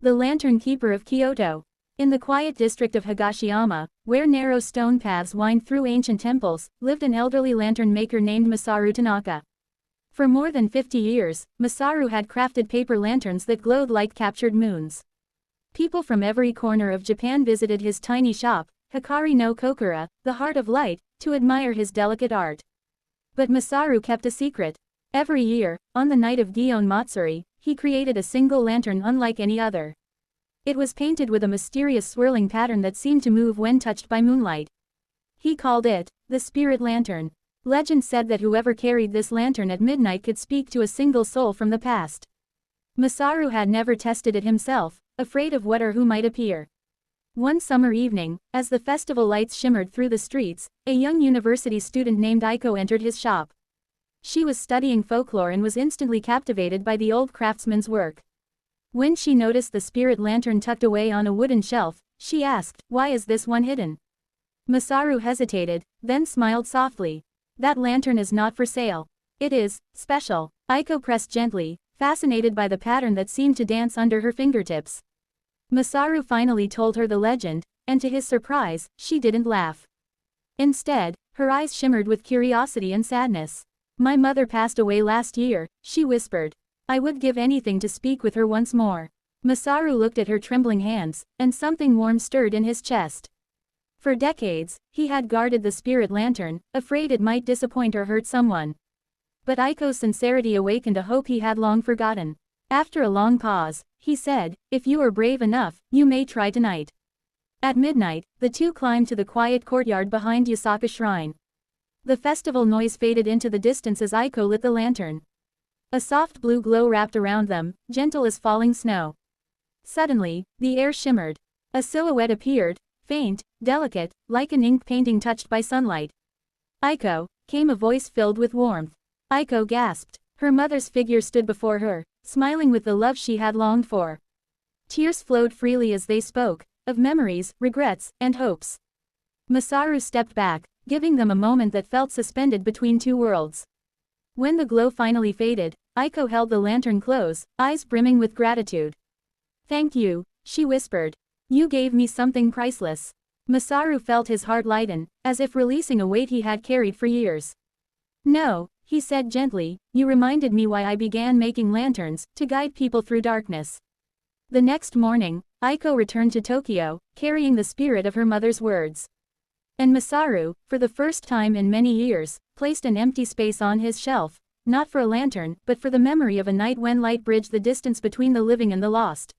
The Lantern Keeper of Kyoto. In the quiet district of Higashiyama, where narrow stone paths wind through ancient temples, lived an elderly lantern maker named Masaru Tanaka. For more than 50 years, Masaru had crafted paper lanterns that glowed like captured moons. People from every corner of Japan visited his tiny shop, Hikari no Kokura, the Heart of Light, to admire his delicate art. But Masaru kept a secret. Every year, on the night of Gion Matsuri, he created a single lantern unlike any other. It was painted with a mysterious swirling pattern that seemed to move when touched by moonlight. He called it the Spirit Lantern. Legend said that whoever carried this lantern at midnight could speak to a single soul from the past. Masaru had never tested it himself, afraid of what or who might appear. One summer evening, as the festival lights shimmered through the streets, a young university student named Aiko entered his shop. She was studying folklore and was instantly captivated by the old craftsman's work. When she noticed the spirit lantern tucked away on a wooden shelf, she asked, "Why is this one hidden?" Masaru hesitated, then smiled softly. "That lantern is not for sale. It is special." Aiko pressed gently, fascinated by the pattern that seemed to dance under her fingertips. Masaru finally told her the legend, and to his surprise, she didn't laugh. Instead, her eyes shimmered with curiosity and sadness. "My mother passed away last year," she whispered. "I would give anything to speak with her once more." Masaru looked at her trembling hands, and something warm stirred in his chest. For decades, he had guarded the spirit lantern, afraid it might disappoint or hurt someone. But Aiko's sincerity awakened a hope he had long forgotten. After a long pause, he said, "If you are brave enough, you may try tonight." At midnight, the two climbed to the quiet courtyard behind Yasaka Shrine. The festival noise faded into the distance as Aiko lit the lantern. A soft blue glow wrapped around them, gentle as falling snow. Suddenly, the air shimmered. A silhouette appeared, faint, delicate, like an ink painting touched by sunlight. "Aiko," came a voice filled with warmth. Aiko gasped. Her mother's figure stood before her, smiling with the love she had longed for. Tears flowed freely as they spoke, of memories, regrets, and hopes. Masaru stepped back, giving them a moment that felt suspended between two worlds. When the glow finally faded, Aiko held the lantern close, eyes brimming with gratitude. "Thank you," she whispered. "You gave me something priceless." Masaru felt his heart lighten, as if releasing a weight he had carried for years. "No," he said gently, "you reminded me why I began making lanterns, to guide people through darkness." The next morning, Aiko returned to Tokyo, carrying the spirit of her mother's words. And Masaru, for the first time in many years, placed an empty space on his shelf, not for a lantern, but for the memory of a night when light bridged the distance between the living and the lost.